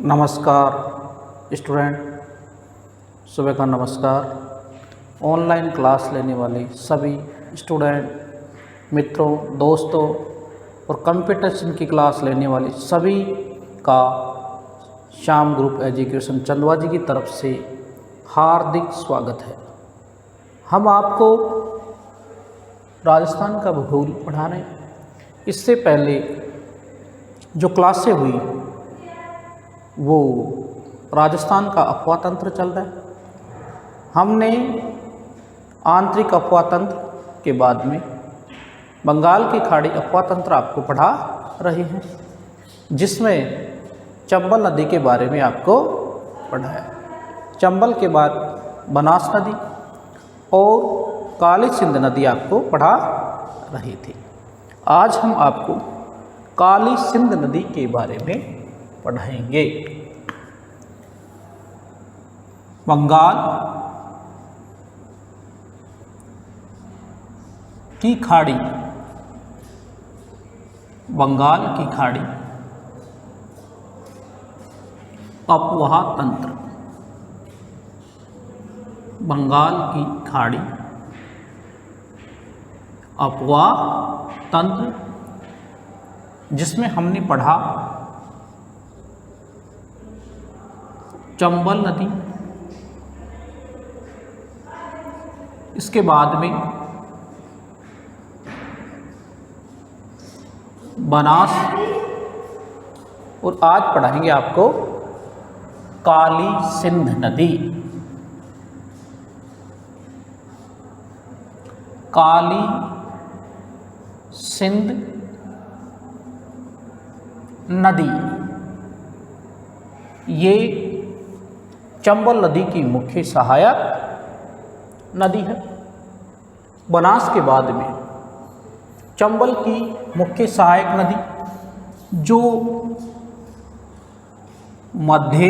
नमस्कार स्टूडेंट, सुबह का नमस्कार। ऑनलाइन क्लास लेने वाले सभी स्टूडेंट मित्रों, दोस्तों और कंपटीशन की क्लास लेने वाले सभी का श्याम ग्रुप एजुकेशन चंदवा जी की तरफ से हार्दिक स्वागत है। हम आपको राजस्थान का भूगोल पढ़ा रहे हैं। इससे पहले जो क्लासें हुई वो राजस्थान का अफवाह तंत्र चल रहा है। हमने आंतरिक अफवाह तंत्र के बाद में बंगाल की खाड़ी अफवाह तंत्र आपको पढ़ा रहे हैं, जिसमें चंबल नदी के बारे में आपको पढ़ाया। चंबल के बाद बनास नदी और काली सिंध नदी आपको पढ़ा रहे थे। आज हम आपको काली सिंध नदी के बारे में पढ़ाएंगे। बंगाल की खाड़ी, बंगाल की खाड़ी अफवाह तंत्र, बंगाल की खाड़ी अफवाह तंत्र, जिसमें हमने पढ़ा चंबल नदी, इसके बाद में बनास और आज पढ़ाएंगे आपको काली सिंध नदी। काली सिंध नदी ये चंबल नदी की मुख्य सहायक नदी है। बनास के बाद में चंबल की मुख्य सहायक नदी जो मध्य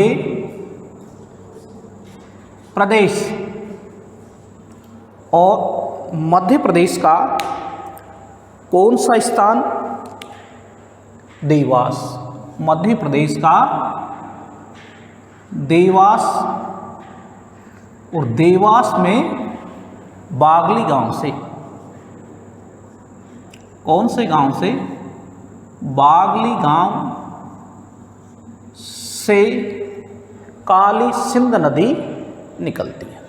प्रदेश और मध्य प्रदेश का कौन सा स्थान? देवास। मध्य प्रदेश का देवास, और देवास में बागली गांव से, कौन से गांव से? बागली गांव से काली सिंध नदी निकलती है।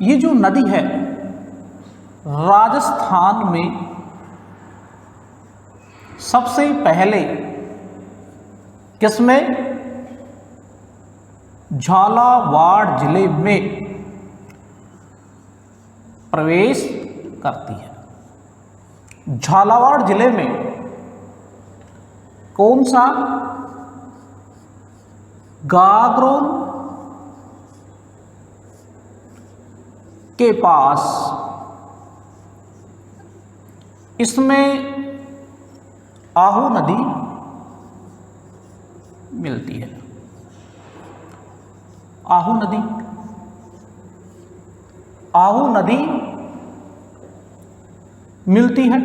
ये जो नदी है राजस्थान में सबसे पहले किसमें? झालावाड़ जिले में प्रवेश करती है। झालावाड़ जिले में कौन सा? गागरोन के पास। इसमें आहू नदी मिलती है। आहू नदी, आहू नदी मिलती है।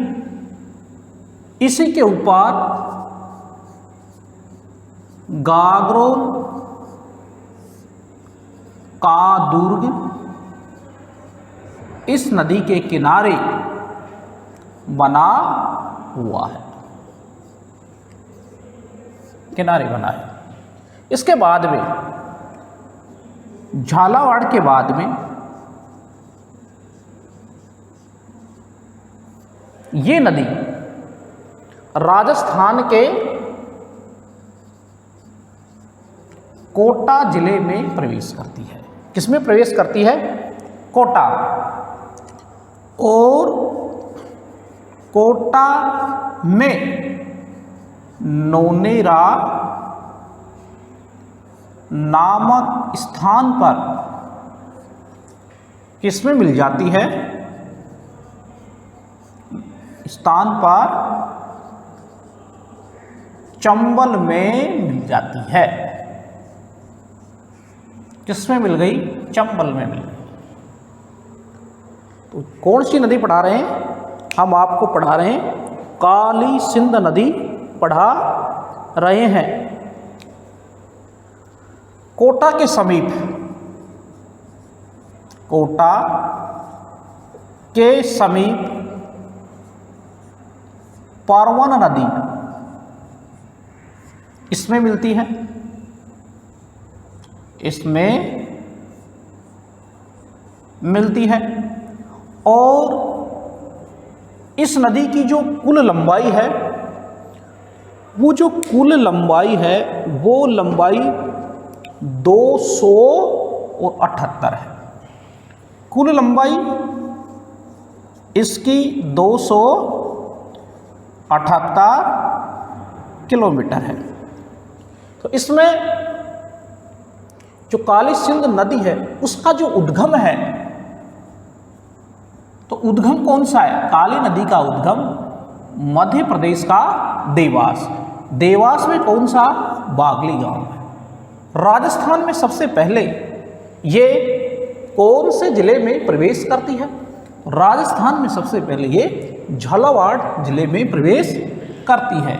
इसी के ऊपर गागरोन का दुर्ग इस नदी के किनारे बना हुआ है, किनारे बना है। इसके बाद में झालावाड़ के बाद में ये नदी राजस्थान के कोटा जिले में प्रवेश करती है। किसमें प्रवेश करती है? कोटा। और कोटा में नोनेरा नामक स्थान पर किसमें मिल जाती है? स्थान पर चंबल में मिल जाती है। किसमें मिल गई? चंबल में मिल गई। तो कौन सी नदी पढ़ा रहे हैं? हम आपको पढ़ा रहे हैं काली सिंध नदी पढ़ा रहे हैं। कोटा के समीप, कोटा के समीप परवन नदी इसमें मिलती है, इसमें मिलती है। और इस नदी की जो कुल लंबाई है, वो जो कुल लंबाई है वो लंबाई 278 है। कुल लंबाई इसकी 278 किलोमीटर है। तो इसमें जो काली सिंध नदी है उसका जो उद्गम है, तो उद्गम कौन सा है? काली नदी का उद्गम मध्य प्रदेश का देवास, देवास में कौन सा? बागली गांव है। राजस्थान में सबसे पहले ये कौन से जिले में प्रवेश करती है? राजस्थान में सबसे पहले ये झालावाड़ जिले में प्रवेश करती है।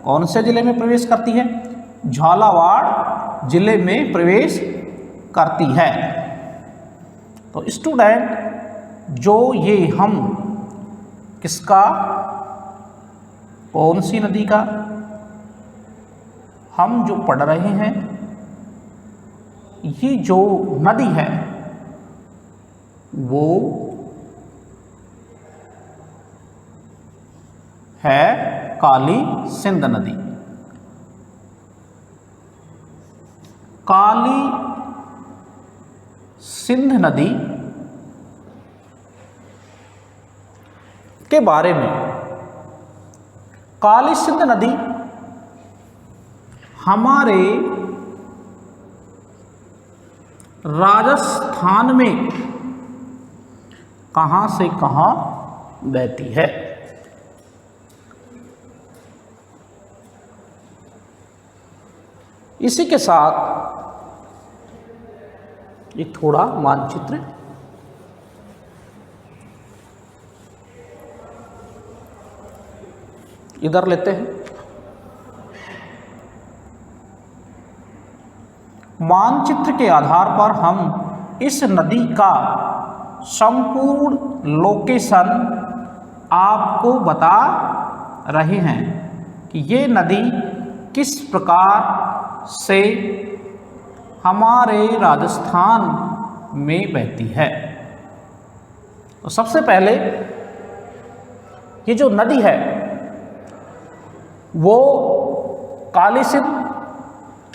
कौन से जिले में प्रवेश करती है? झालावाड़ जिले में प्रवेश करती है। तो स्टूडेंट, जो ये हम किसका, कौन सी नदी का हम जो पढ़ रहे हैं, ये जो नदी है वो है काली सिंध नदी। काली सिंध नदी के बारे में, काली सिंध नदी हमारे राजस्थान में कहां से कहां बहती है? इसी के साथ एक थोड़ा मानचित्र इधर लेते हैं। मानचित्र के आधार पर हम इस नदी का संपूर्ण लोकेशन आपको बता रहे हैं कि ये नदी किस प्रकार से हमारे राजस्थान में बहती है। तो सबसे पहले ये जो नदी है वो काली सिंध,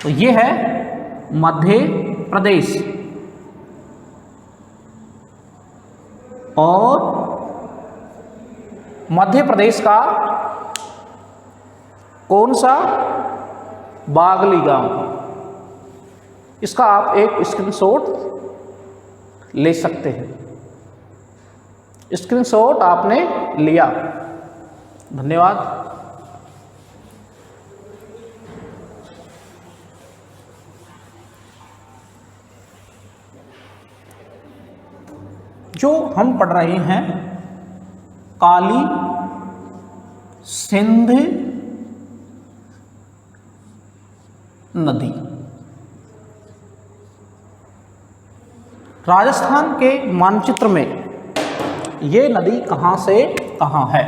तो ये है मध्य प्रदेश, और मध्य प्रदेश का कौन सा? बागली गांव। इसका आप एक स्क्रीनशॉट ले सकते हैं। स्क्रीनशॉट आपने लिया, धन्यवाद। जो हम पढ़ रहे हैं काली सिंध नदी, राजस्थान के मानचित्र में ये नदी कहाँ से कहाँ है?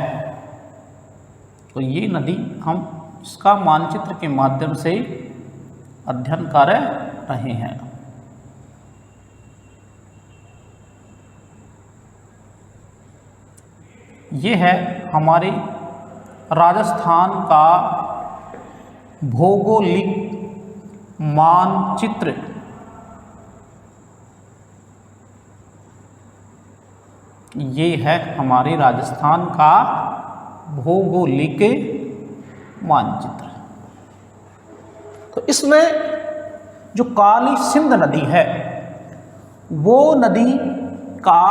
तो ये नदी हम इसका मानचित्र के माध्यम से अध्ययन कर रहे हैं। ये है हमारे राजस्थान का भौगोलिक मानचित्र। ये है हमारे राजस्थान का भौगोलिक मानचित्र। तो इसमें जो काली सिंध नदी है वो नदी का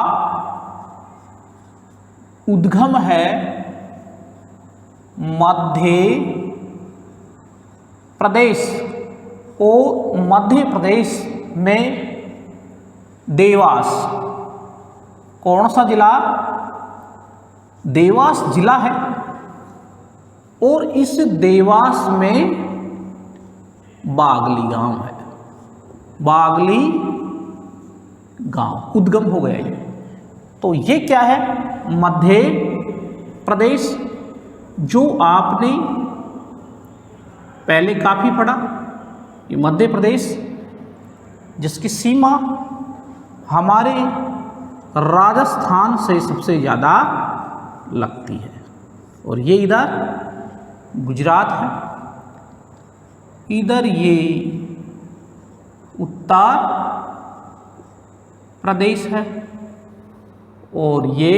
उद्गम है मध्य प्रदेश, और मध्य प्रदेश में देवास, कौन सा जिला? देवास जिला है, और इस देवास में बागली गांव है। बागली गांव उद्गम हो गया ये। तो ये क्या है? मध्य प्रदेश, जो आपने पहले काफ़ी पढ़ा। ये मध्य प्रदेश जिसकी सीमा हमारे राजस्थान से सबसे ज़्यादा लगती है, और ये इधर गुजरात है, इधर ये उत्तर प्रदेश है, और ये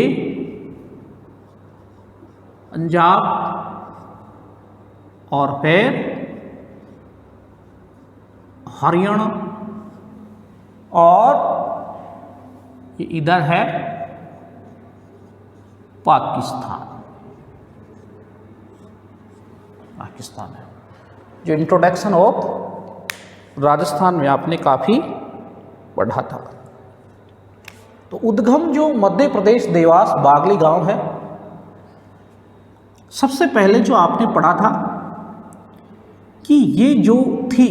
पंजाब, और फिर हरियाणा, और ये इधर है पाकिस्तान। पाकिस्तान है। जो इंट्रोडक्शन ऑफ राजस्थान में आपने काफ़ी पढ़ा था। तो उद्गम जो मध्य प्रदेश देवास बागली गांव है, सबसे पहले जो आपने पढ़ा था कि ये जो थी,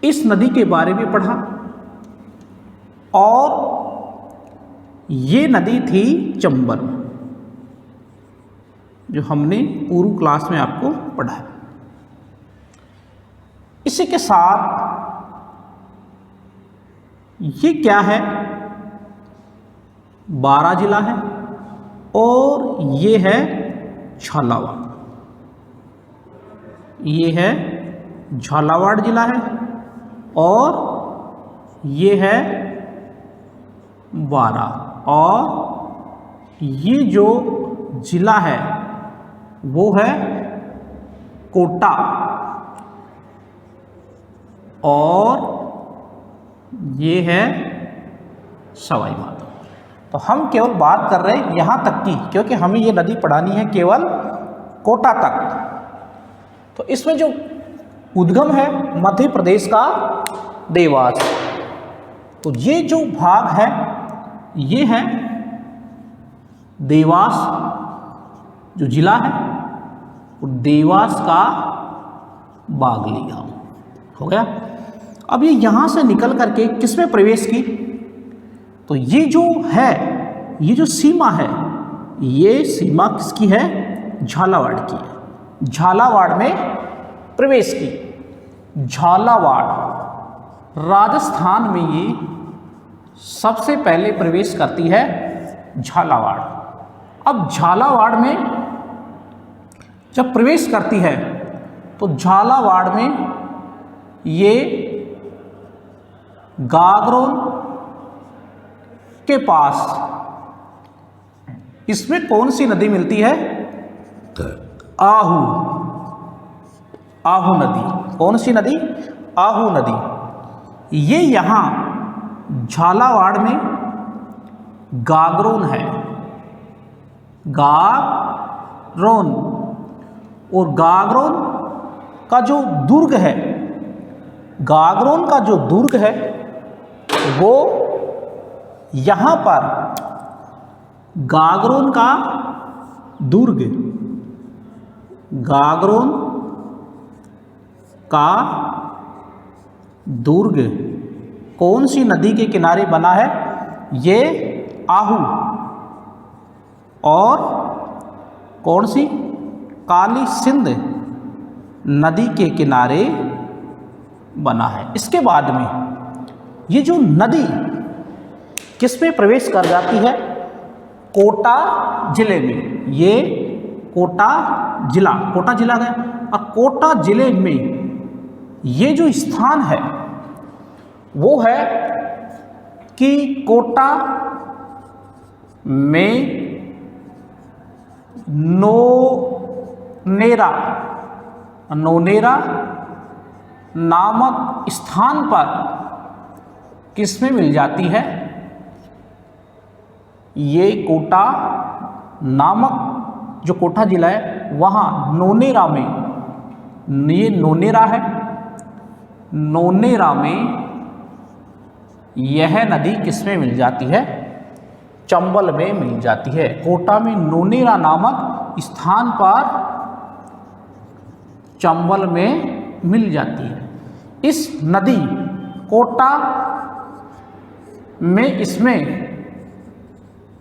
इस नदी के बारे में पढ़ा, और ये नदी थी चंबल, जो हमने पूर्व क्लास में आपको पढ़ा है। इसी के साथ ये क्या है? बारां जिला है, और ये है झालावाड़। ये है झालावाड़ जिला है, और ये है बारां, और ये जो जिला है वो है कोटा, और ये है सवाई माधोपुर। तो हम केवल बात कर रहे हैं यहाँ तक की, क्योंकि हमें ये नदी पढ़ानी है केवल कोटा तक। तो इसमें जो उद्गम है मध्य प्रदेश का देवास, तो ये जो भाग है ये है देवास जो जिला है, वो देवास का बागली गांव हो गया। अब ये यहाँ से निकल करके किसमें प्रवेश की? तो ये जो है, ये जो सीमा है, ये सीमा किसकी है? झालावाड़ की है। झालावाड़ में प्रवेश की। झालावाड़ राजस्थान में ये सबसे पहले प्रवेश करती है झालावाड़। अब झालावाड़ में जब प्रवेश करती है तो झालावाड़ में ये गागरोन के पास इसमें कौन सी नदी मिलती है? आहू। आहू नदी। कौन सी नदी? आहू नदी। ये यहाँ झालावाड़ में गागरोन है। गागरोन, और गागरोन का जो दुर्ग है, गागरोन का जो दुर्ग है वो यहाँ पर गागरोन का दुर्ग, गागरोन का दुर्ग कौन सी नदी के किनारे बना है? ये आहू। और कौन सी? काली सिंध नदी के किनारे बना है। इसके बाद में ये जो नदी किस में प्रवेश कर जाती है? कोटा जिले में। ये कोटा जिला है, और कोटा जिले में ये जो स्थान है वो है कि कोटा में नोनेरा नामक स्थान पर किस में मिल जाती है? ये कोटा नामक जो कोटा जिला है वहाँ नोनेरा में, ये नोनेरा है, नोनेरा में यह नदी किस में मिल जाती है? चंबल में मिल जाती है। कोटा में नोनेरा नामक स्थान पर चंबल में मिल जाती है। इस नदी कोटा में इसमें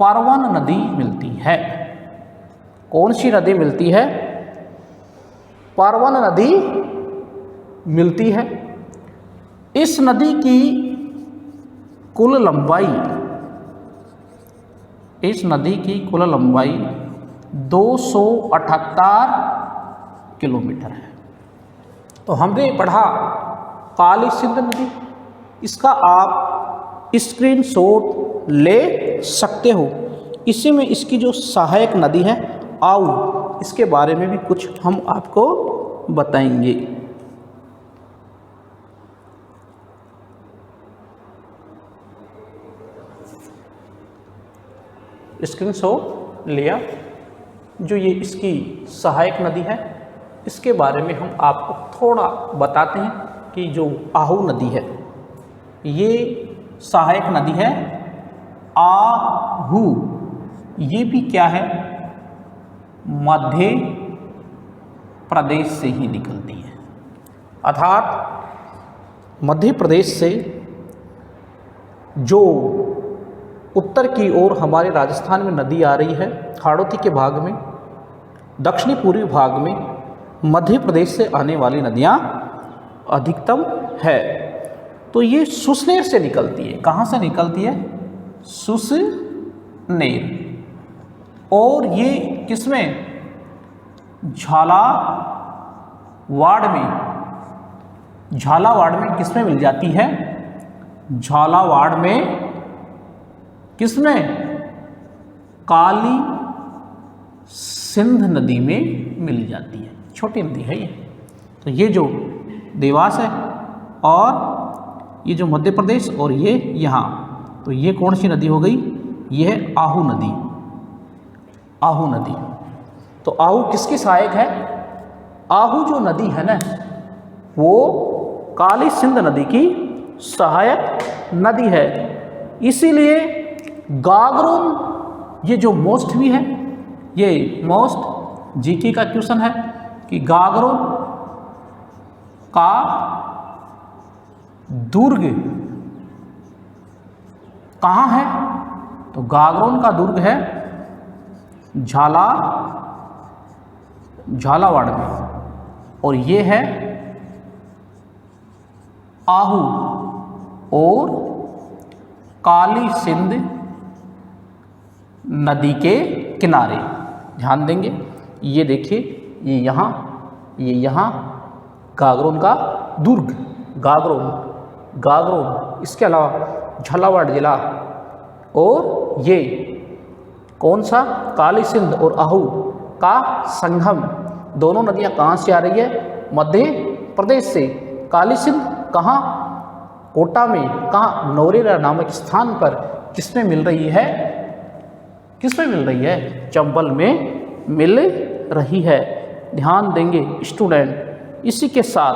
परवन नदी मिलती है। कौन सी नदी मिलती है? परवन नदी मिलती है। इस नदी की कुल लंबाई, इस नदी की कुल लंबाई 278 किलोमीटर है। तो हमने पढ़ा काली सिंध नदी, इसका आप स्क्रीनशॉट ले सकते हो। इसी में इसकी जो सहायक नदी है आऊ, इसके बारे में भी कुछ हम आपको बताएंगे। स्क्रीनशॉट लिया। जो ये इसकी सहायक नदी है, इसके बारे में हम आपको थोड़ा बताते हैं कि जो आहू नदी है, ये सहायक नदी है आहू। ये भी क्या है? मध्य प्रदेश से ही निकलती है। अर्थात मध्य प्रदेश से जो उत्तर की ओर हमारे राजस्थान में नदी आ रही है, हाड़ौती के भाग में, दक्षिणी पूर्वी भाग में मध्य प्रदेश से आने वाली नदियाँ अधिकतम है। तो ये सुसनेर से निकलती है। कहाँ से निकलती है? सुसनेर। और ये किसमें? झालावाड़ में। झालावाड़ में किसमें मिल जाती है? झालावाड़ में किसमें? काली सिंध नदी में मिल जाती है। छोटी नदी है ये। तो ये जो देवास है और ये जो मध्य प्रदेश और ये यहाँ, तो ये कौन सी नदी हो गई? ये है आहू नदी। आहू नदी। तो आहू किसकी सहायक है? आहू जो नदी है ना, वो काली सिंध नदी की सहायक नदी है। इसीलिए गागरोन, ये जो मोस्ट भी है, ये मोस्ट जीके का क्वेश्चन है कि गागरोन का दुर्ग कहाँ है? तो गागरोन का दुर्ग है झालावाड़ में। और ये है आहू और काली सिंध नदी के किनारे। ध्यान देंगे, ये देखिए, ये यहाँ गागरोन का दुर्ग, गागरोन। इसके अलावा झालावाड़ जिला और ये कौन सा? काली सिंध और आहू का संगम। दोनों नदियाँ कहाँ से आ रही है? मध्य प्रदेश से। काली सिंध कहाँ? कोटा में। कहाँ? नौरेरा नामक स्थान पर। किसमें मिल रही है? किसमें मिल रही है? चंबल में मिल रही है। ध्यान देंगे स्टूडेंट। इसी के साथ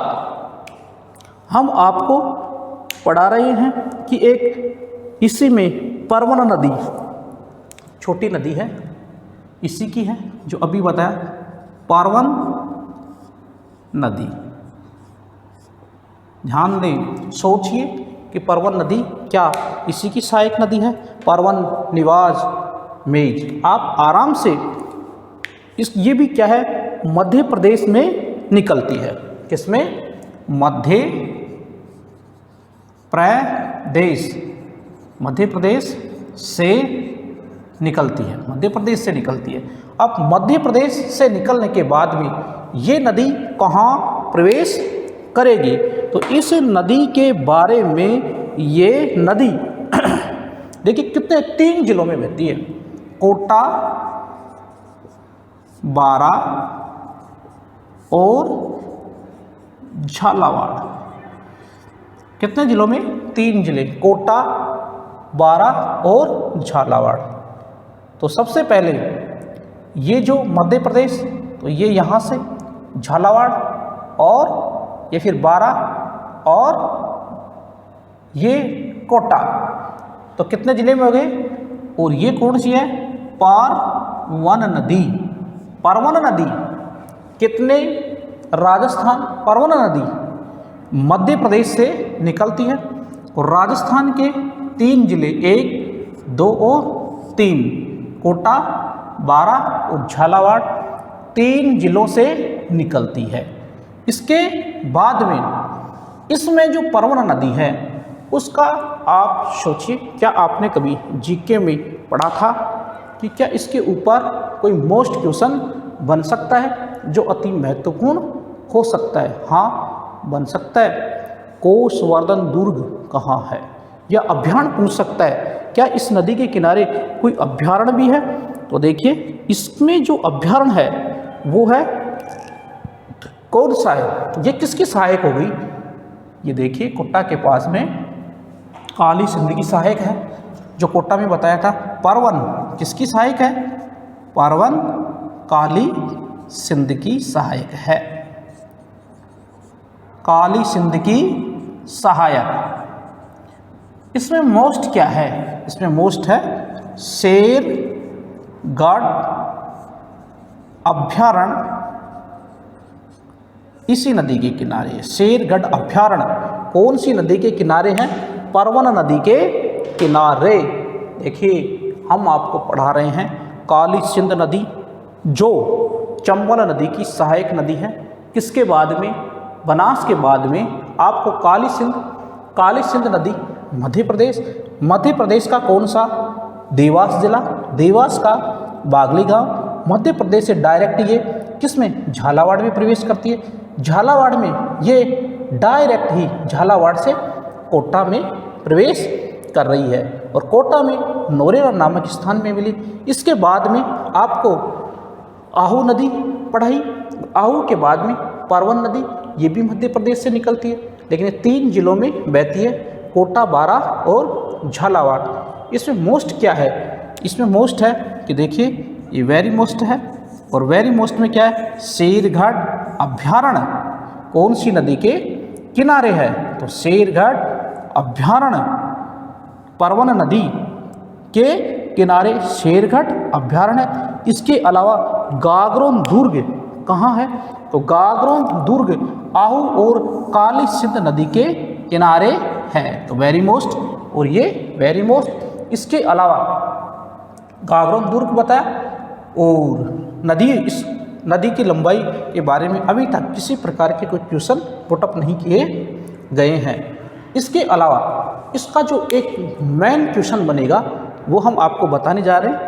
हम आपको पढ़ा रहे हैं कि एक इसी में परवन नदी, छोटी नदी है, इसी की है जो अभी बताया, परवन नदी। ध्यान दें, सोचिए कि परवन नदी क्या इसी की सहायक नदी है? परवन, निवाज, मेज। आप आराम से ये भी क्या है? मध्य प्रदेश में निकलती है। किसमें? मध्य प्रदेश। मध्य प्रदेश से निकलती है। मध्य प्रदेश से निकलती है। अब मध्य प्रदेश से निकलने के बाद भी ये नदी कहाँ प्रवेश करेगी? तो इस नदी के बारे में, ये नदी देखिए कितने 3 जिलों में बहती है। कोटा, बारा और झालावाड़। कितने जिलों में? 3 जिले, कोटा, बारा और झालावाड़। तो सबसे पहले ये जो मध्य प्रदेश, तो ये यहाँ से झालावाड़ और ये फिर बारा और ये कोटा। तो कितने जिले में हो गए? और ये कौन सी है? परवन नदी। परवन नदी कितने? राजस्थान। परवन नदी मध्य प्रदेश से निकलती है और राजस्थान के 3 जिले 1, 2 और 3 कोटा, बारा और झालावाड़ 3 जिलों से निकलती है। इसके बाद में इसमें जो परवन नदी है उसका आप सोचिए, क्या आपने कभी जीके में पढ़ा था कि क्या इसके ऊपर कोई मोस्ट क्वेश्चन बन सकता है जो अति महत्वपूर्ण हो सकता है? हाँ, बन सकता है। कोषवर्धन दुर्ग कहाँ है? या अभयारण्य पूछ सकता है, क्या इस नदी के किनारे कोई अभयारण्य भी है? तो देखिए, इसमें जो अभयारण्य है वो है कौन सा है? ये किसकी सहायक हो गई? ये देखिए, कोटा के पास में काली सिंध की सहायक है। जो कोटा में बताया था, परवन किसकी सहायक है? परवन काली सिंध की सहायक है। काली सिंध की सहायक। इसमें मोस्ट क्या है? इसमें मोस्ट है शेरगढ़ अभयारण्य। इसी नदी के किनारे शेरगढ़ अभयारण्य कौन सी नदी के किनारे हैं? परवन नदी के किनारे। देखिए, हम आपको पढ़ा रहे हैं काली सिंध नदी जो चंबल नदी की सहायक नदी है। किसके बाद में? बनास के बाद में आपको काली सिंध नदी मध्य प्रदेश का कौन सा? देवास जिला, देवास का बागली गांव। मध्य प्रदेश से डायरेक्ट ये किसमें? झालावाड़ में प्रवेश करती है। झालावाड़ में ये डायरेक्ट ही झालावाड़ से कोटा में प्रवेश कर रही है और कोटा में नोरेरा नामक स्थान में मिली। इसके बाद में आपको आहू नदी पढ़ाई। आहू के बाद में परवन नदी, ये भी मध्य प्रदेश से निकलती है, लेकिन ये 3 जिलों में बहती है, कोटा, बारा और झालावाड़। इसमें मोस्ट क्या है? इसमें मोस्ट है कि देखिए, ये वेरी मोस्ट है और वेरी मोस्ट में क्या है? शेरगढ़ अभयारण्य कौन सी नदी के किनारे है? तो शेरगढ़ अभयारण्य परवन नदी के किनारे शेरगढ़ अभयारण्य। इसके अलावा गागरोन दुर्ग कहाँ है? तो गागरोन दुर्ग आहू और काली सिंध नदी के किनारे है। तो वेरी मोस्ट और ये वेरी मोस्ट। इसके अलावा गागरोन दुर्ग बताया और इस नदी की लंबाई के बारे में अभी तक किसी प्रकार के कोई क्वेश्चन पुटअप नहीं किए गए हैं। इसके अलावा इसका जो एक मेन क्वेश्चन बनेगा वो हम आपको बताने जा रहे हैं,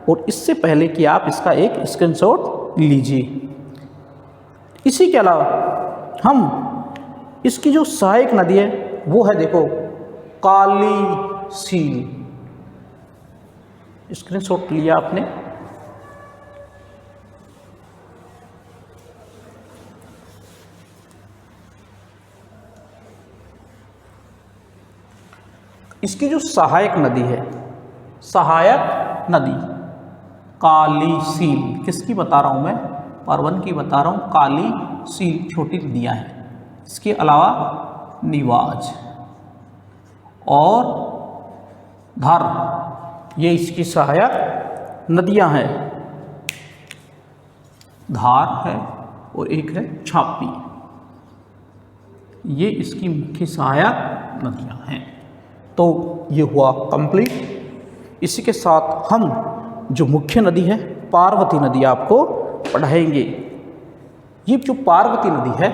और इससे पहले कि आप इसका एक स्क्रीनशॉट लीजिए। इसी के अलावा हम इसकी जो सहायक नदी है वो है, देखो, काली सील। स्क्रीनशॉट लिया आपने। इसकी जो सहायक नदी है, सहायक नदी काली सील, किसकी बता रहा हूं मैं? परवन की बता रहा हूं। काली सील छोटी नदियां हैं। इसके अलावा निवाज और धर, ये इसकी सहायक नदियां हैं। धार है और एक है छापी, ये इसकी मुख्य सहायक नदियां हैं। तो ये हुआ कंप्लीट। इसी के साथ हम जो मुख्य नदी है पार्वती नदी आपको पढ़ाएंगे। ये जो पार्वती नदी है,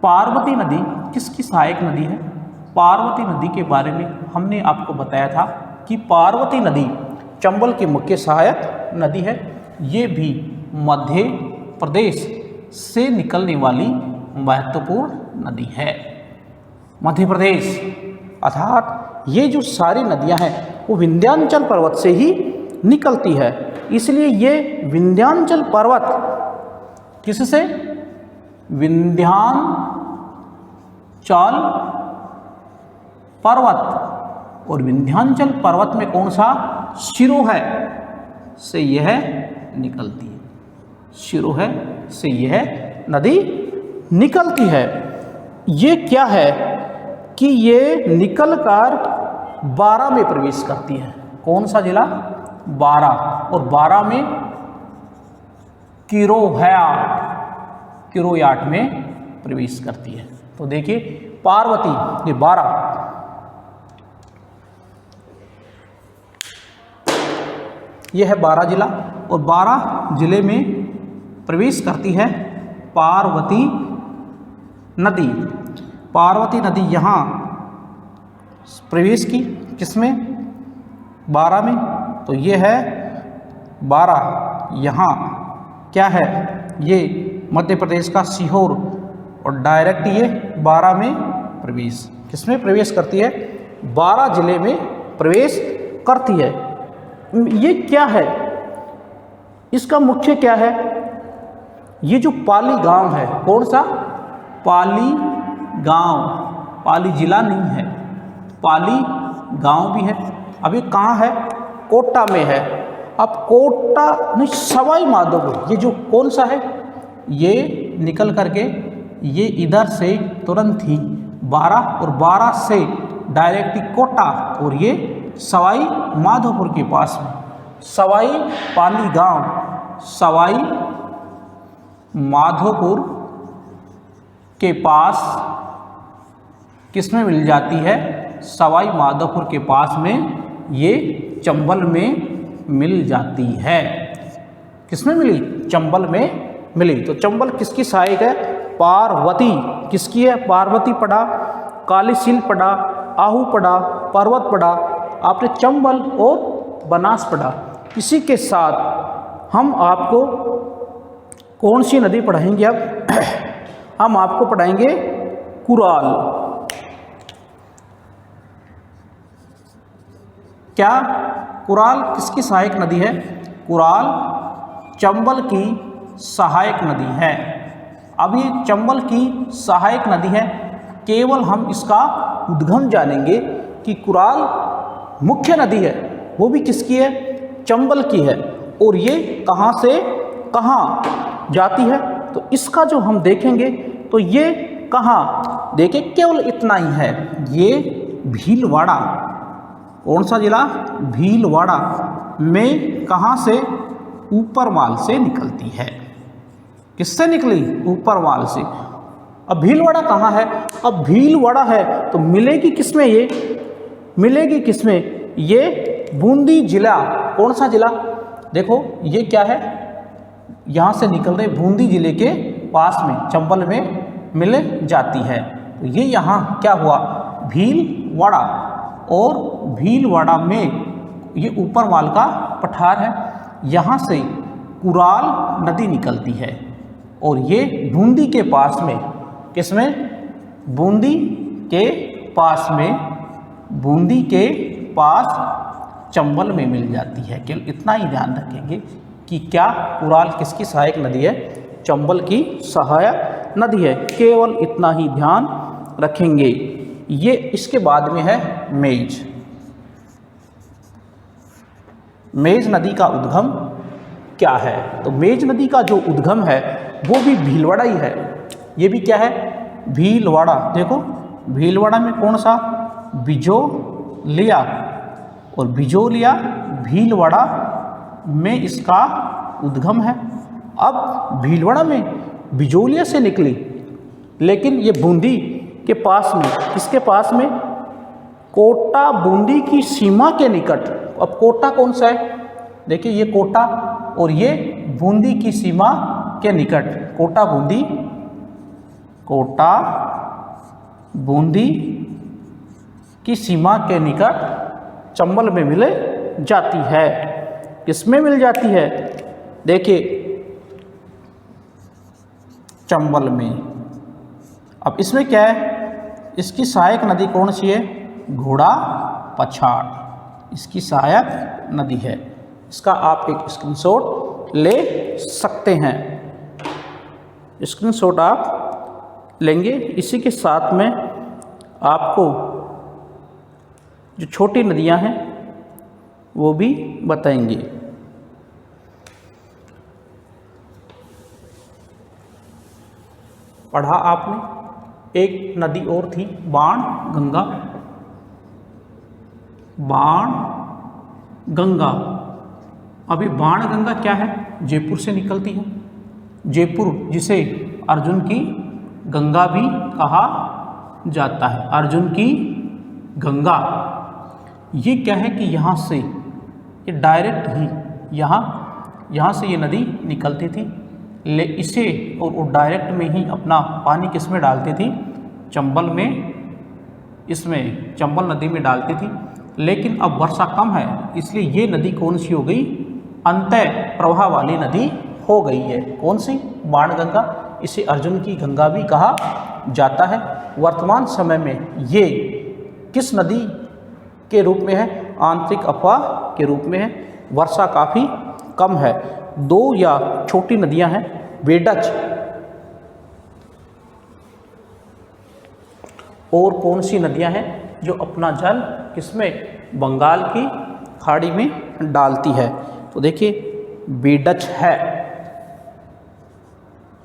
पार्वती नदी किसकी सहायक नदी है? पार्वती नदी के बारे में हमने आपको बताया था कि पार्वती नदी चंबल की मुख्य सहायक नदी है। ये भी मध्य प्रदेश से निकलने वाली महत्वपूर्ण नदी है। मध्य प्रदेश अर्थात ये जो सारी नदियां हैं वो विंध्याचल पर्वत से ही निकलती है। इसलिए ये विंध्याचल पर्वत किससे? विंध्याचल पर्वत, और विंध्याचल पर्वत में कौन सा शिरोह से यह निकलती है। शिरोह से यह नदी निकलती है। ये क्या है कि ये निकलकर बारा में प्रवेश करती है। कौन सा जिला? 12 और 12 में किरोयाट में प्रवेश करती है। तो देखिए पार्वती ये 12, यह है 12 जिला और 12 जिले में प्रवेश करती है पार्वती नदी। पार्वती नदी यहाँ प्रवेश की किसमें, 12 में। तो ये है 12, यहाँ क्या है, ये मध्य प्रदेश का सीहोर और डायरेक्ट ये 12 में प्रवेश किसमें प्रवेश करती है, 12 जिले में प्रवेश करती है। ये क्या है, इसका मुख्य क्या है, ये जो पाली गांव है, कौन सा, पाली गांव, पाली जिला नहीं है, पाली गांव भी है। अब ये कहाँ है, कोटा में है। अब कोटा नहीं, सवाई माधोपुर, ये जो कौन सा है, ये निकल करके ये इधर से तुरंत ही 12 और 12 से डायरेक्ट कोटा और ये सवाई माधोपुर के पास में, सवाई पाली गांव सवाई माधोपुर के पास किसमें मिल जाती है, सवाई माधोपुर के पास में ये चंबल में मिल जाती है। किसमें मिली, चंबल में मिली। तो चंबल किसकी सहायक है, पार्वती किसकी है, पार्वती पढ़ा, कालीसील पढ़ा, आहू पढ़ा, पर्वत पढ़ा, आपने चंबल और बनास पढ़ा। इसी के साथ हम आपको कौन सी नदी पढ़ाएंगे, अब हम आपको पढ़ाएंगे कुराल। क्या, कुराल किसकी सहायक नदी है, कुराल चंबल की सहायक नदी है। अब ये चंबल की सहायक नदी है, केवल हम इसका उद्गम जानेंगे कि कुराल मुख्य नदी है, वो भी किसकी है, चंबल की है, और ये कहाँ से कहाँ जाती है। तो इसका जो हम देखेंगे तो ये कहाँ, देखिए केवल इतना ही है, ये भीलवाड़ा, कौन सा जिला, भीलवाड़ा में कहाँ से, ऊपरवाल से निकलती है। किससे निकली, ऊपरवाल से। अब भीलवाड़ा कहाँ है, अब भीलवाड़ा है तो मिलेगी किसमें, ये मिलेगी किसमें, ये बूंदी जिला, कौन सा जिला, देखो ये क्या है, यहाँ से निकल रहे बूंदी जिले के पास में चंबल में मिल जाती है। तो ये यहाँ क्या हुआ, भीलवाड़ा, और भीलवाड़ा में ये ऊपरवाल का पठार है, यहाँ से कुराल नदी निकलती है और ये बूंदी के पास में, किसमें, बूंदी के पास में, बूंदी के पास चंबल में मिल जाती है। केवल इतना ही ध्यान रखेंगे कि क्या कुराल किसकी सहायक नदी है, चंबल की सहायक नदी है, केवल इतना ही ध्यान रखेंगे। ये इसके बाद में है मेज। मेज नदी का उद्गम क्या है, तो मेज नदी का जो उद्गम है वो भी भीलवाड़ा ही है। ये भी क्या है, भीलवाड़ा। देखो भीलवाड़ा में कौन सा, बिजोलिया, और बिजोलिया भीलवाड़ा में इसका उद्गम है। अब भीलवाड़ा में बिजोलिया से निकली, लेकिन ये बूंदी के पास में, किसके पास में, कोटा बूंदी की सीमा के निकट। अब कोटा कौन सा है, देखिए ये कोटा और ये बूंदी की सीमा के निकट, कोटा बूंदी, कोटा बूंदी की सीमा के निकट चंबल में मिल जाती है। किसमें मिल जाती है, देखिए चंबल में। अब इसमें क्या है, इसकी सहायक नदी कौन सी है, घोड़ा पछाड़, इसकी सहायक नदी है। इसका आप एक स्क्रीनशॉट ले सकते हैं, स्क्रीनशॉट आप लेंगे। इसी के साथ में आपको जो छोटी नदियां हैं वो भी बताएंगे। पढ़ा आपने, एक नदी और थी बाण गंगा, बाण गंगा, अभी बाणगंगा क्या है? जयपुर से निकलती है। जयपुर जिसे अर्जुन की गंगा भी कहा जाता है, अर्जुन की गंगा। ये क्या है कि यहाँ से ये डायरेक्ट ही यहाँ से ये नदी निकलती थी, ले इसे और वो डायरेक्ट में ही अपना पानी किस में डालती थी? चंबल में, इसमें चंबल नदी में डालती थी। लेकिन अब वर्षा कम है, इसलिए ये नदी कौन सी हो गई? अंतः प्रवाह वाली नदी हो गई है। कौन सी? बाणगंगा। इसे अर्जुन की गंगा भी कहा जाता है। वर्तमान समय में ये किस नदी के रूप में है? आंतरिक अफवाह के रूप में है। वर्षा काफ़ी कम है। 2 या छोटी नदियां हैं, बेडच और कौन सी नदियां हैं जो अपना जल किसमें? बंगाल की खाड़ी में डालती है। तो देखिए बेडच है,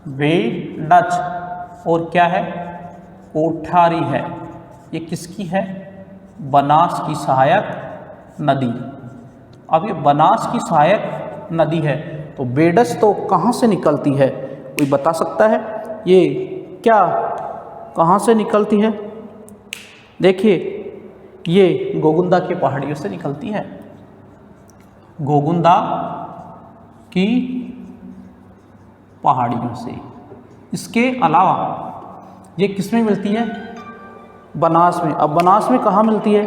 बेडच, और क्या है? कोठारी है। ये किसकी है? बनास की सहायक नदी। अब ये बनास की सहायक नदी है, तो बेडच तो कहाँ से निकलती है? कोई बता सकता है? ये क्या कहाँ से निकलती है? देखिए ये गोगुंदा की पहाड़ियों से निकलती है। गोगुंदा की पहाड़ियों से। इसके अलावा ये किस में मिलती है? बनास में। अब बनास में कहाँ मिलती है?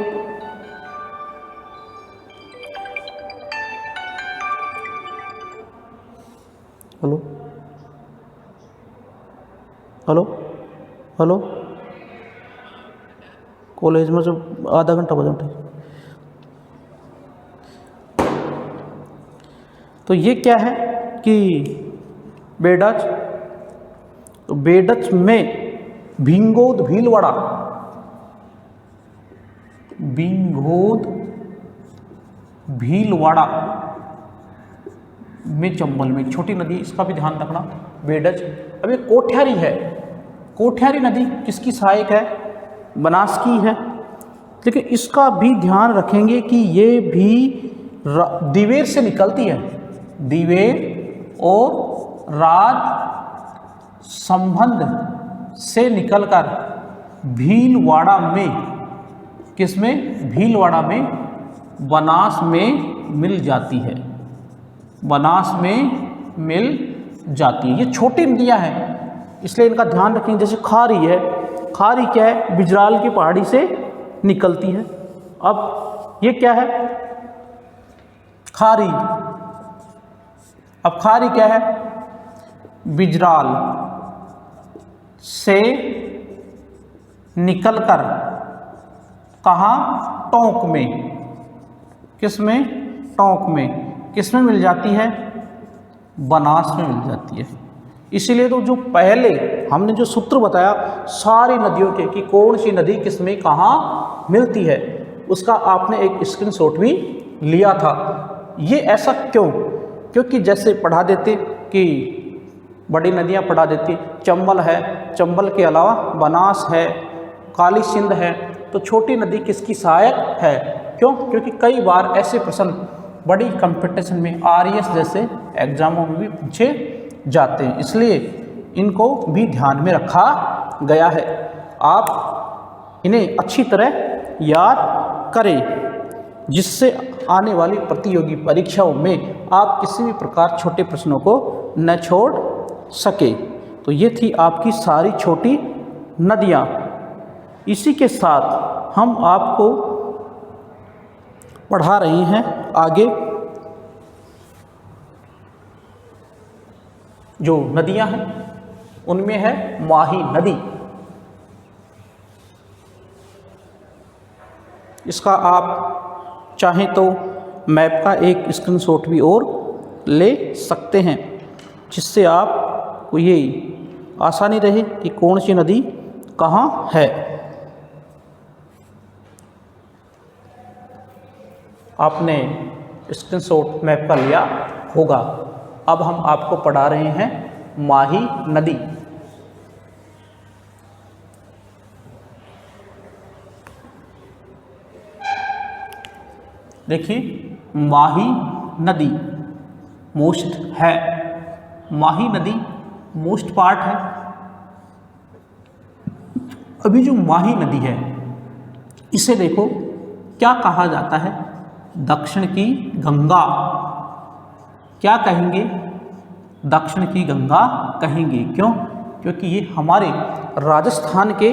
हेलो हेलो हेलो, कॉलेज में जब आधा घंटा बजा। तो ये क्या है कि बेडच, तो बेडच में भिंगोद भीलवाड़ा, भिंगोद भीलवाड़ा में चंबल में छोटी नदी, इसका भी ध्यान रखना। बेडच। अब ये कोठ्यारी है। कोठ्यारी नदी किसकी सहायक है? बनास की है। लेकिन इसका भी ध्यान रखेंगे कि ये भी दिवेर से निकलती है। दिवेर और राज संबंध से निकलकर भीलवाड़ा में, किसमें? भीलवाड़ा में बनास में मिल जाती है। बनास में मिल जाती है। ये छोटी नदियां हैं, इसलिए इनका ध्यान रखेंगे। जैसे खारी है, खारी क्या है? बिजराल की पहाड़ी से निकलती है। अब ये क्या है? खारी। अब खारी क्या है? बिजराल से निकलकर कहाँ? टोंक में। किस में? टोंक में। किस में मिल जाती है? बनास में मिल जाती है। इसीलिए तो जो पहले हमने जो सूत्र बताया सारी नदियों के कि कौन सी नदी किस में कहाँ मिलती है, उसका आपने एक स्क्रीनशॉट भी लिया था। ये ऐसा क्यों? क्योंकि जैसे पढ़ा देते कि बड़ी नदियाँ पढ़ा देती, चंबल है, चंबल के अलावा बनास है, काली सिंध है, तो छोटी नदी किसकी सहायक है? क्यों? क्योंकि कई बार ऐसे प्रश्न बड़ी कंपटीशन में आरएएस जैसे एग्जामों में भी पूछे जाते हैं, इसलिए इनको भी ध्यान में रखा गया है। आप इन्हें अच्छी तरह याद करें, जिससे आने वाली प्रतियोगी परीक्षाओं में आप किसी भी प्रकार छोटे प्रश्नों को न छोड़ सके। तो ये थी आपकी सारी छोटी नदियाँ। इसी के साथ हम आपको पढ़ा रही हैं आगे जो नदियां हैं, उनमें है माही नदी। इसका आप चाहें तो मैप का एक स्क्रीनशॉट भी और ले सकते हैं, जिससे आपको ये आसानी रहे कि कौन सी नदी कहाँ है। आपने स्क्रीनशॉट मैप का लिया होगा। अब हम आपको पढ़ा रहे हैं माही नदी। देखिए माही नदी मोस्ट है, माही नदी मोस्ट पार्ट है। अभी जो माही नदी है इसे देखो क्या कहा जाता है, दक्षिण की गंगा। क्या कहेंगे, दक्षिण की गंगा कहेंगे। क्यों? क्योंकि ये हमारे राजस्थान के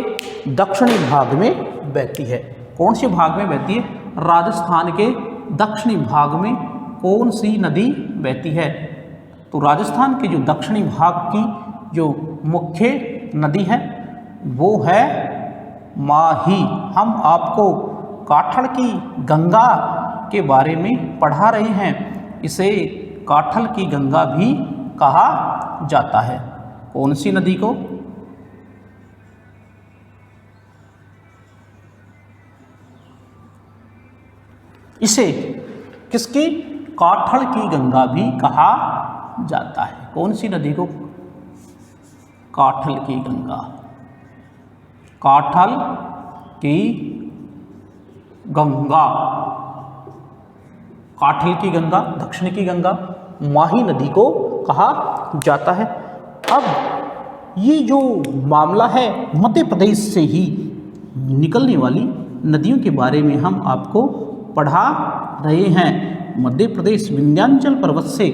दक्षिणी भाग में बहती है। कौन से भाग में बहती है? राजस्थान के दक्षिणी भाग में कौन सी नदी बहती है? तो राजस्थान के जो दक्षिणी भाग की जो मुख्य नदी है वो है माही। हम आपको काठल की गंगा के बारे में पढ़ा रहे हैं, इसे काठल की गंगा भी कहा जाता है। कौन सी नदी को? इसे किसकी? काठल की गंगा भी कहा जाता है। कौन सी नदी को? काठल की गंगा। काठल की गंगा, काठल की गंगा, दक्षिण की गंगा, माही नदी को कहा जाता है। अब ये जो मामला है मध्य प्रदेश से ही निकलने वाली नदियों के बारे में हम आपको पढ़ा रहे हैं। मध्य प्रदेश विंध्याचल पर्वत से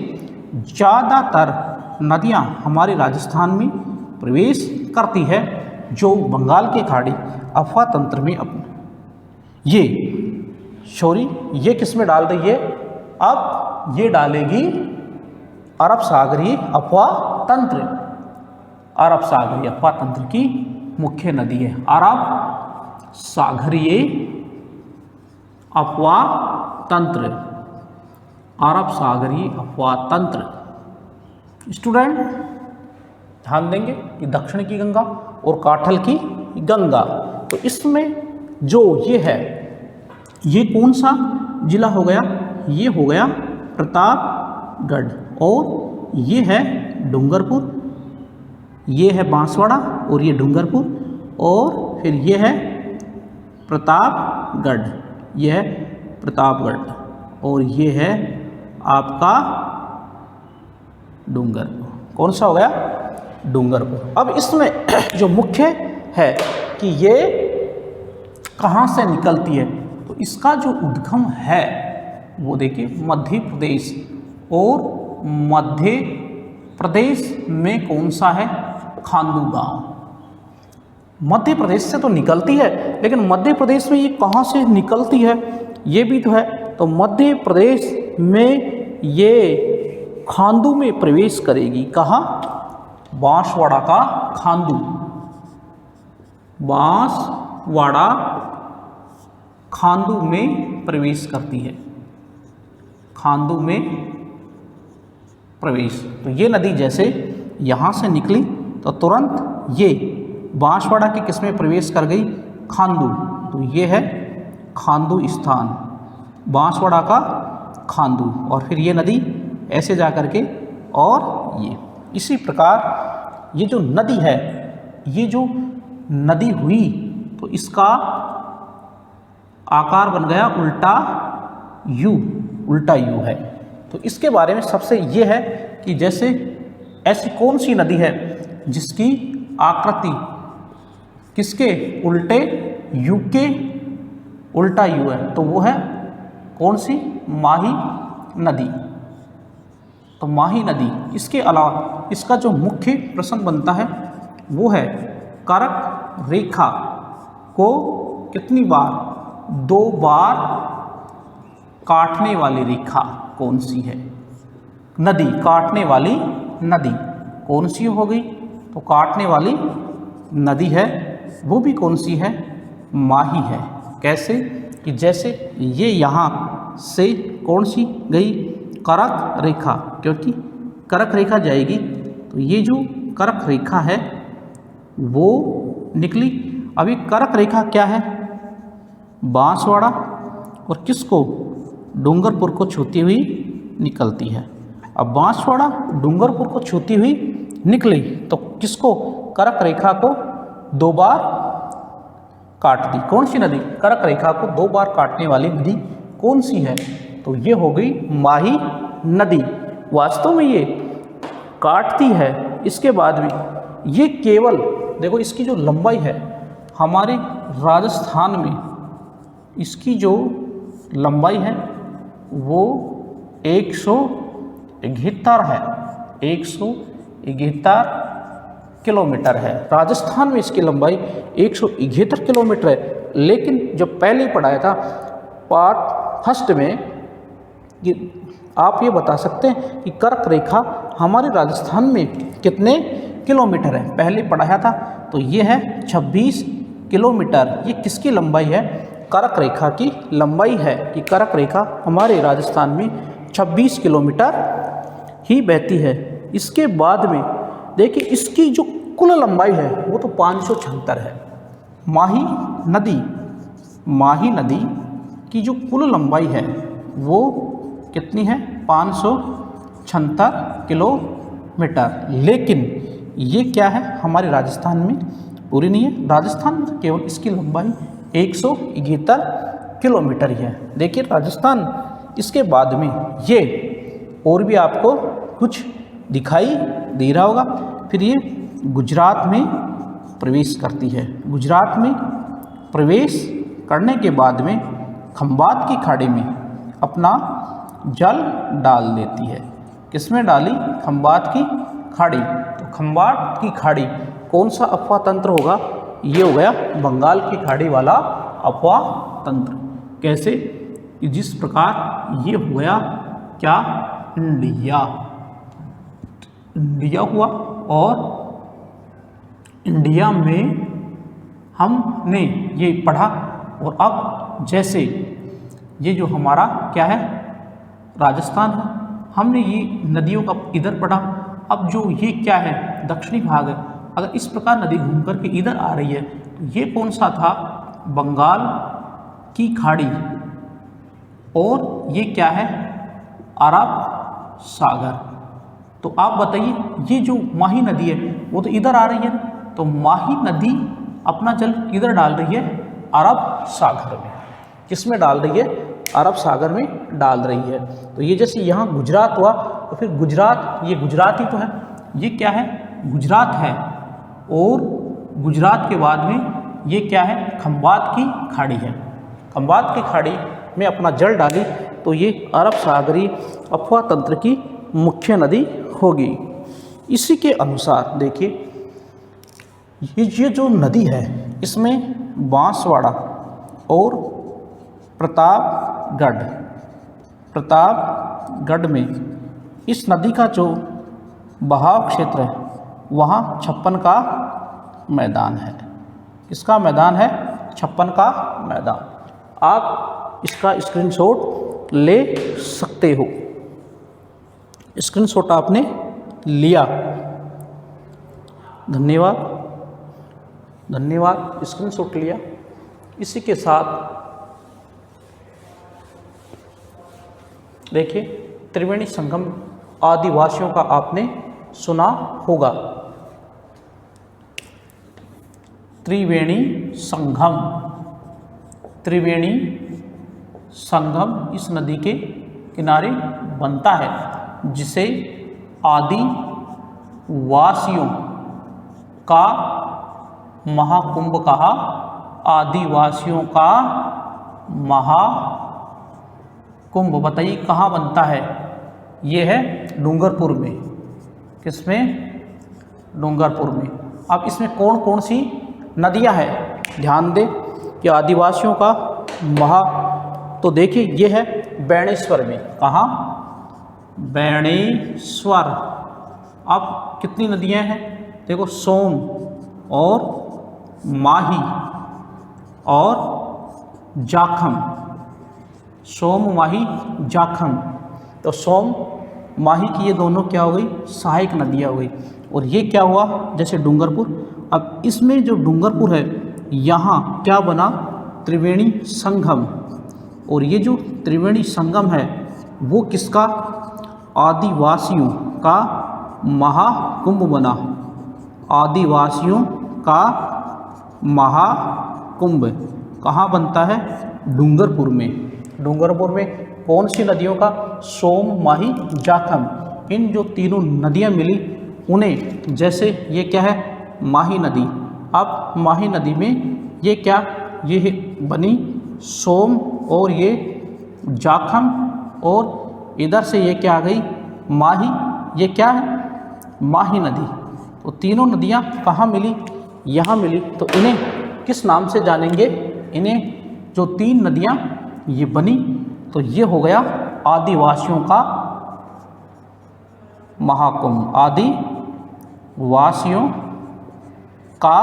ज़्यादातर नदियां हमारे राजस्थान में प्रवेश करती है, जो बंगाल की खाड़ी अफवाह तंत्र में ये किस में डाल रही है? अब ये डालेगी अरब सागरीय अफवाह तंत्र। अरब सागरीय अफवाह तंत्र की मुख्य नदी है अरब सागरीय अफवाह तंत्र। अरब सागरीय अफवाह तंत्र। स्टूडेंट ध्यान देंगे कि दक्षिण की गंगा और काठल की गंगा, तो इसमें जो ये है, ये कौन सा जिला हो गया? ये हो गया प्रतापगढ़, और ये है डूंगरपुर, ये है बांसवाड़ा और ये डूंगरपुर, और फिर ये है प्रतापगढ़, ये है प्रतापगढ़, और ये है आपका डूंगरपुर। कौन सा हो गया? डूंगरपुर। अब इसमें जो मुख्य है कि ये कहाँ से निकलती है, तो इसका जो उद्गम है वो देखिए मध्य प्रदेश, और मध्य प्रदेश में कौन सा है? खांडू गांव। मध्य प्रदेश से तो निकलती है, लेकिन मध्य प्रदेश में ये कहाँ से निकलती है ये भी तो है। तो मध्य प्रदेश में ये खांडू में प्रवेश करेगी। कहाँ? बांसवाड़ा का खांडू, बांसवाड़ा खांडू में प्रवेश करती है। खांडू में प्रवेश, तो ये नदी जैसे यहाँ से निकली तो तुरंत ये बांसवाड़ा के किस में प्रवेश कर गई? खांडू। तो ये है खांडू स्थान, बांसवाड़ा का खांडू, और फिर ये नदी ऐसे जा कर के, और ये इसी प्रकार ये जो नदी है, ये जो नदी हुई तो इसका आकार बन गया उल्टा यू, उल्टा यू है। तो इसके बारे में सबसे ये है कि जैसे ऐसी कौन सी नदी है जिसकी आकृति किसके उल्टे? यू के उल्टा यू है, तो वो है कौन सी? माही नदी। तो माही नदी। इसके अलावा इसका जो मुख्य प्रश्न बनता है वो है कर्क रेखा को कितनी बार? 2 बार काटने वाली रेखा कौन सी है? नदी, काटने वाली नदी कौन सी हो गई? तो काटने वाली नदी है वो भी कौन सी है? माही है। कैसे? कि जैसे ये यहाँ से कौन सी गई? कर्क रेखा, क्योंकि कर्क रेखा जाएगी, तो ये जो कर्क रेखा है वो निकली। अभी कर्क रेखा क्या है? बांसवाड़ा और किसको? डूंगरपुर को छूती हुई निकलती है। अब बांसवाड़ा डूंगरपुर को छूती हुई निकली तो किसको? कर्क रेखा को 2 बार काट दी। कौन सी नदी? कर्क रेखा को 2 बार काटने वाली नदी कौन सी है? तो ये हो गई माही नदी। वास्तव में ये काटती है। इसके बाद भी ये केवल देखो इसकी जो लंबाई है हमारे राजस्थान में, इसकी जो लंबाई है वो 171 है, 171 किलोमीटर है। राजस्थान में इसकी लंबाई 171 किलोमीटर है। लेकिन जब पहले पढ़ाया था पार्ट फर्स्ट में कि आप ये बता सकते हैं कि कर्क रेखा हमारे राजस्थान में कितने किलोमीटर है, पहले पढ़ाया था तो ये है 26 किलोमीटर। ये किसकी लंबाई है? कर्क रेखा की लंबाई है कि कर्क रेखा हमारे राजस्थान में 26 किलोमीटर ही बहती है। इसके बाद में देखिए इसकी जो कुल लंबाई है वो तो 576 है। माही नदी की जो कुल लंबाई है वो कितनी है? 576 किलोमीटर। लेकिन ये क्या है हमारे राजस्थान में पूरी नहीं है। राजस्थान में केवल इसकी लंबाई 171 किलोमीटर ही है। देखिए राजस्थान, इसके बाद में ये और भी आपको कुछ दिखाई दे रहा होगा। फिर ये गुजरात में प्रवेश करती है। गुजरात में प्रवेश करने के बाद में खंबात की खाड़ी में अपना जल डाल देती है। किसमें डाली? खंबात की खाड़ी। तो खंबात की खाड़ी कौन सा अफवाह तंत्र होगा? ये हो गया बंगाल की खाड़ी वाला अफवाह तंत्र। कैसे? जिस प्रकार ये हो गया क्या? इंडिया हुआ और इंडिया में हमने ये पढ़ा। और अब जैसे ये जो हमारा क्या है राजस्थान है, हमने ये नदियों का इधर पढ़ा। अब जो ये क्या है दक्षिणी भाग है, अगर इस प्रकार नदी घूम कर के इधर आ रही है तो ये कौन सा था? बंगाल की खाड़ी। और ये क्या है? अरब सागर। तो आप बताइए ये जो माही नदी है वो तो इधर आ रही है, तो माही नदी अपना जल किधर डाल रही है? अरब सागर में। किसमें डाल रही है? अरब सागर में डाल रही है। तो ये जैसे यहाँ गुजरात हुआ तो फिर गुजरात, ये गुजरात ही तो है। ये क्या है? गुजरात है। और गुजरात के बाद में ये क्या है? खंबात की खाड़ी है। खंबात की खाड़ी में अपना जल डाली तो ये अरब सागरी अफवाह तंत्र की मुख्य नदी होगी। इसी के अनुसार देखिए ये जो नदी है इसमें बांसवाड़ा और प्रतापगढ़ में इस नदी का जो बहाव क्षेत्र है वहाँ 56 का मैदान है। इसका मैदान है 56 का मैदान। आप इसका स्क्रीनशॉट ले सकते हो। स्क्रीनशॉट आपने लिया, धन्यवाद, स्क्रीनशॉट लिया। इसी के साथ देखिए त्रिवेणी संगम आदिवासियों का आपने सुना होगा। त्रिवेणी संगम इस नदी के किनारे बनता है, जिसे आदिवासियों का महाकुंभ कहा। आदिवासियों का महाकुंभ बताइए कहाँ बनता है? ये है डूंगरपुर में। किसमें? डूंगरपुर में। अब इसमें कौन कौन सी नदियां हैं ध्यान दें कि आदिवासियों का तो देखिए ये है बेणेश्वर में। कहाँ? बेणेश्वर। अब कितनी नदियां हैं? देखो सोम और माही और जाखम। सोम माही जाखम। तो सोम माही की ये दोनों क्या हो गई? सहायक नदियाँ हो गई। और ये क्या हुआ? जैसे डूंगरपुर। अब इसमें जो डूंगरपुर है यहाँ क्या बना? त्रिवेणी संगम। और ये जो त्रिवेणी संगम है वो किसका? आदिवासियों का महाकुंभ बना। आदिवासियों का महाकुंभ कहाँ बनता है? डूंगरपुर में। डूंगरपुर में कौन सी नदियों का? सोम माही जाखम। इन जो तीनों नदियाँ मिली उन्हें, जैसे ये क्या है माही नदी, अब माही नदी में ये क्या, ये बनी सोम और ये जाखम, और इधर से ये क्या आ गई माही, ये क्या है माही नदी। तो तीनों नदियाँ कहाँ मिली, यहाँ मिली। तो इन्हें किस नाम से जानेंगे, इन्हें जो तीन नदियाँ ये बनी, तो ये हो गया आदिवासियों का महाकुंभ, आदिवासियों का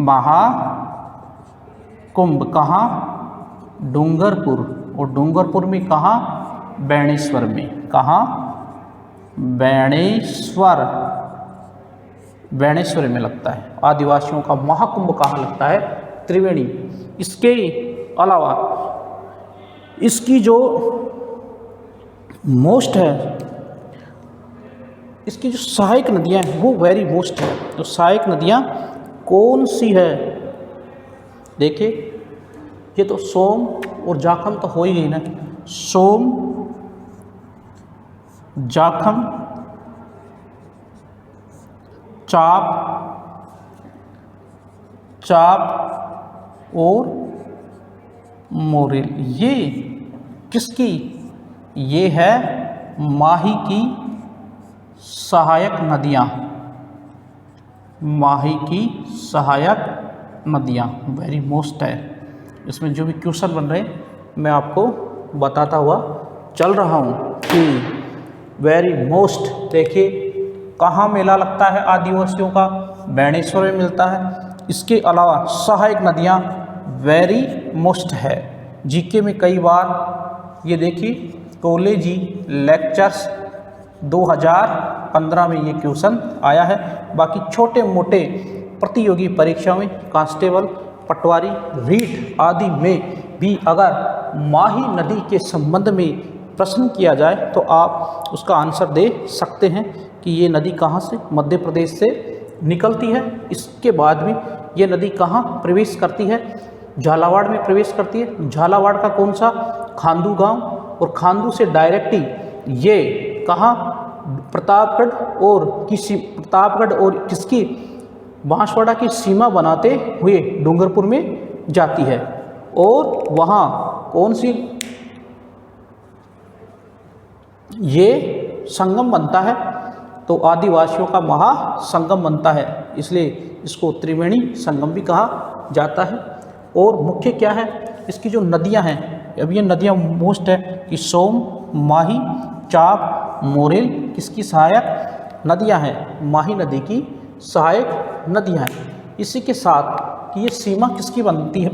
महाकुंभ। कहाँ, डूंगरपुर, और डूंगरपुर में कहाँ, बेणेश्वर में। कहाँ, बेणेश्वर में लगता है। आदिवासियों का महाकुंभ कहाँ लगता है, त्रिवेणी। इसके अलावा इसकी जो मोस्ट है, इसकी जो सहायक नदियाँ हैं वो वेरी मोस्ट है। तो सहायक नदियाँ कौन सी है, देखिए ये तो सोम और जाखम तो हो ही गई ना, सोम, जाखम, चाप और मोरेल। ये किसकी, ये है माही की सहायक नदियाँ, माही की सहायक नदियाँ वेरी मोस्ट है। इसमें जो भी क्वेश्चन बन रहे हैं मैं आपको बताता हुआ चल रहा हूँ कि वेरी मोस्ट। देखिए कहाँ मेला लगता है आदिवासियों का, बेणेश्वर में मिलता है। इसके अलावा सहायक नदियाँ वेरी मोस्ट है। जीके में कई बार ये देखिए कॉलेजी लेक्चर्स 2015 में ये क्वेश्चन आया है। बाकी छोटे मोटे प्रतियोगी परीक्षाओं में कांस्टेबल, पटवारी, रीट आदि में भी अगर माही नदी के संबंध में प्रश्न किया जाए तो आप उसका आंसर दे सकते हैं कि ये नदी कहाँ से, मध्य प्रदेश से निकलती है। इसके बाद भी ये नदी कहाँ प्रवेश करती है, झालावाड़ में प्रवेश करती है। झालावाड़ का कौन सा, खांदू गांव, और खांदू से डायरेक्टली ये कहाँ, प्रतापगढ़ और किसकी, बांसवाड़ा की सीमा बनाते हुए डूंगरपुर में जाती है। और वहाँ कौन सी, ये संगम बनता है, तो आदिवासियों का महासंगम बनता है, इसलिए इसको त्रिवेणी संगम भी कहा जाता है। और मुख्य क्या है, इसकी जो नदियां हैं, अब ये नदियां मोस्ट है कि सोम, माही, चाप, मोरेल किसकी सहायक नदियां हैं, माही नदी की सहायक नदियां हैं। इसी के साथ कि ये सीमा किसकी बनाती है,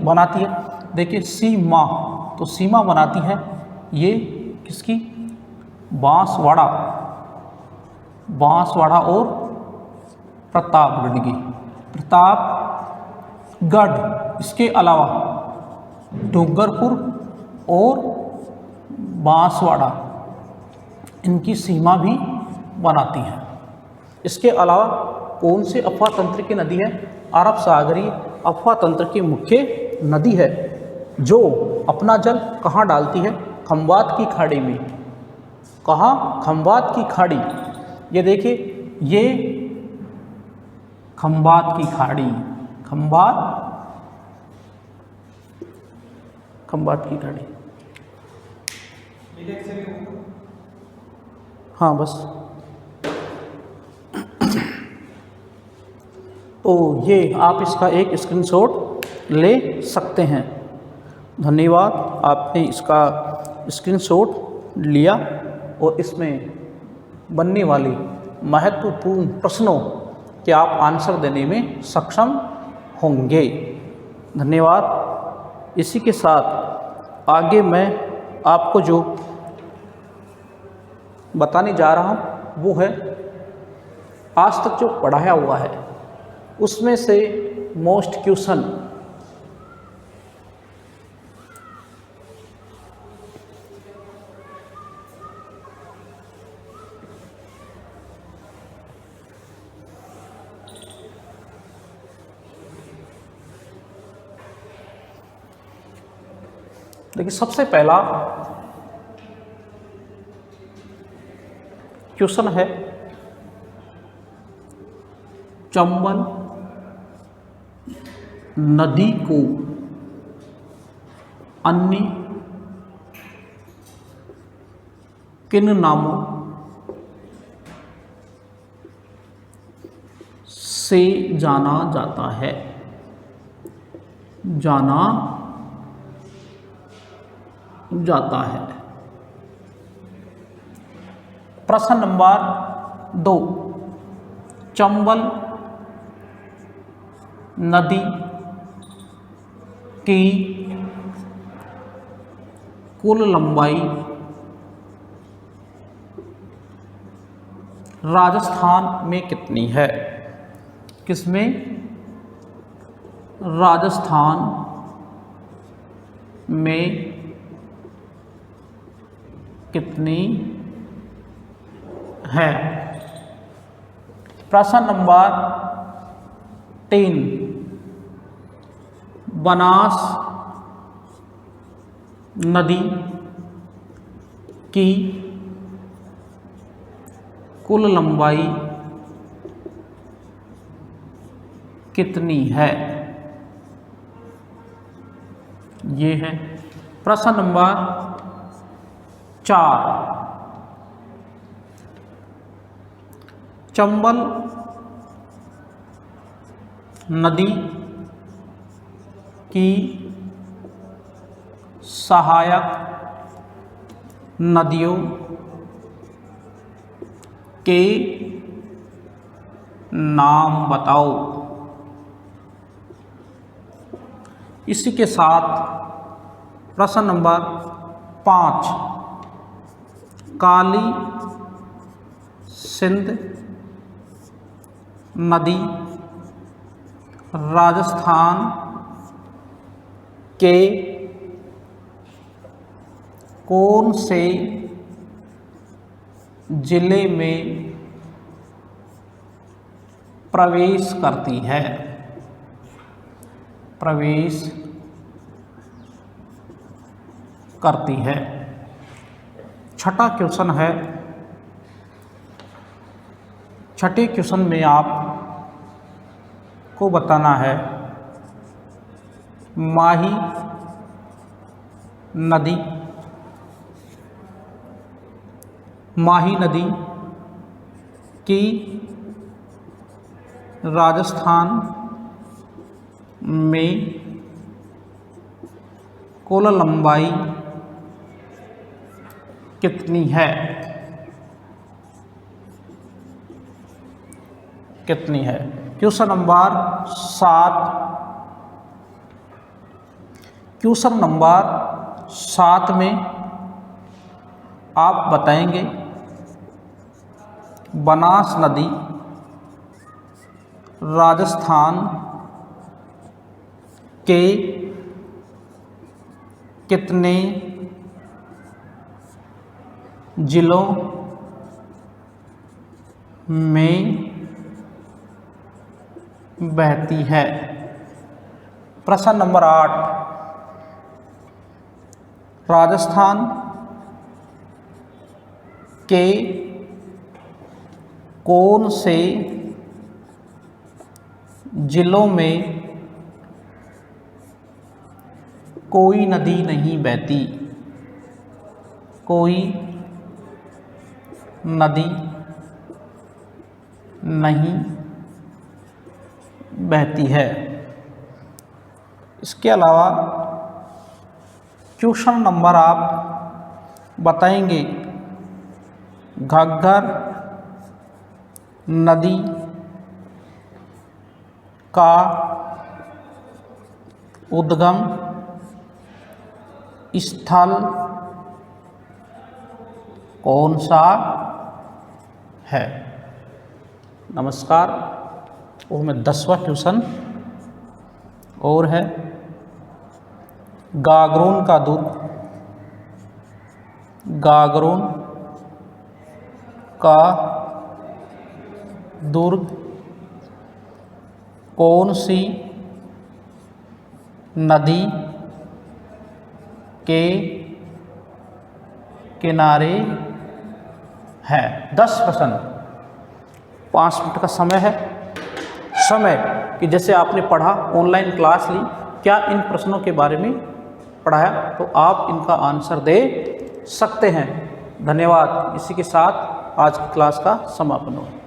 देखिए सीमा, तो सीमा बनाती है ये किसकी, बांसवाड़ा और प्रतापगढ़ की, प्रतापगढ़। इसके अलावा डूंगरपुर और बांसवाड़ा इनकी सीमा भी बनाती है। इसके अलावा कौन से अफवाह तंत्र की नदी है, अरब सागरीय अफवाह तंत्र की मुख्य नदी है, जो अपना जल कहाँ डालती है, खंबात की खाड़ी में। कहाँ, खंबात की खाड़ी। ये देखिए ये खंबात की खाड़ी, खंबात की खाड़ी। हाँ बस, तो ये आप इसका एक स्क्रीनशॉट ले सकते हैं। धन्यवाद, आपने इसका स्क्रीनशॉट लिया और इसमें बनने वाले महत्वपूर्ण प्रश्नों के आप आंसर देने में सक्षम होंगे। धन्यवाद। इसी के साथ आगे मैं आपको जो बताने जा रहा हूँ वो है आज तक जो पढ़ाया हुआ है उसमें से मोस्ट क्वेश्चन। देखिए सबसे पहला क्वेश्चन है, चंबल नदी को अन्य किन नामों से जाना जाता है? जाना जाता है। प्रश्न नंबर 2, चंबल नदी की कुल लंबाई राजस्थान में कितनी है? किसमें? राजस्थान में कितनी है? प्रश्न नंबर 3, बनास नदी की कुल लंबाई कितनी है? ये है। प्रश्न नंबर 4, चंबल नदी की सहायक नदियों के नाम बताओ। इसी के साथ प्रश्न नंबर 5, काली सिंध नदी राजस्थान के कौन से जिले में प्रवेश करती है? प्रवेश करती है। छठा क्वेश्चन है, छठे क्वेश्चन में आप को बताना है, माही नदी की राजस्थान में कुल लंबाई कितनी है? कितनी है? क्वेश्चन नंबर 7, क्वेश्चन नंबर 7 में आप बताएंगे, बनास नदी राजस्थान के कितने जिलों में बहती है? प्रश्न नंबर 8, राजस्थान के कौन से जिलों में कोई नदी नहीं बहती? कोई नदी नहीं बहती है। इसके अलावा क्वेश्चन नंबर आप बताएंगे, घग्गर नदी का उद्गम स्थल कौन सा है? नमस्कार। और में 10वां क्वेश्चन और है, गागरोन का दूध, गागरोन का दुर्ग कौन सी नदी के किनारे हैं। 10 प्रश्न, 5 मिनट का समय है। समय कि जैसे आपने पढ़ा, ऑनलाइन क्लास ली, क्या इन प्रश्नों के बारे में पढ़ाया, तो आप इनका आंसर दे सकते हैं। धन्यवाद। इसी के साथ आज की क्लास का समापन हुआ।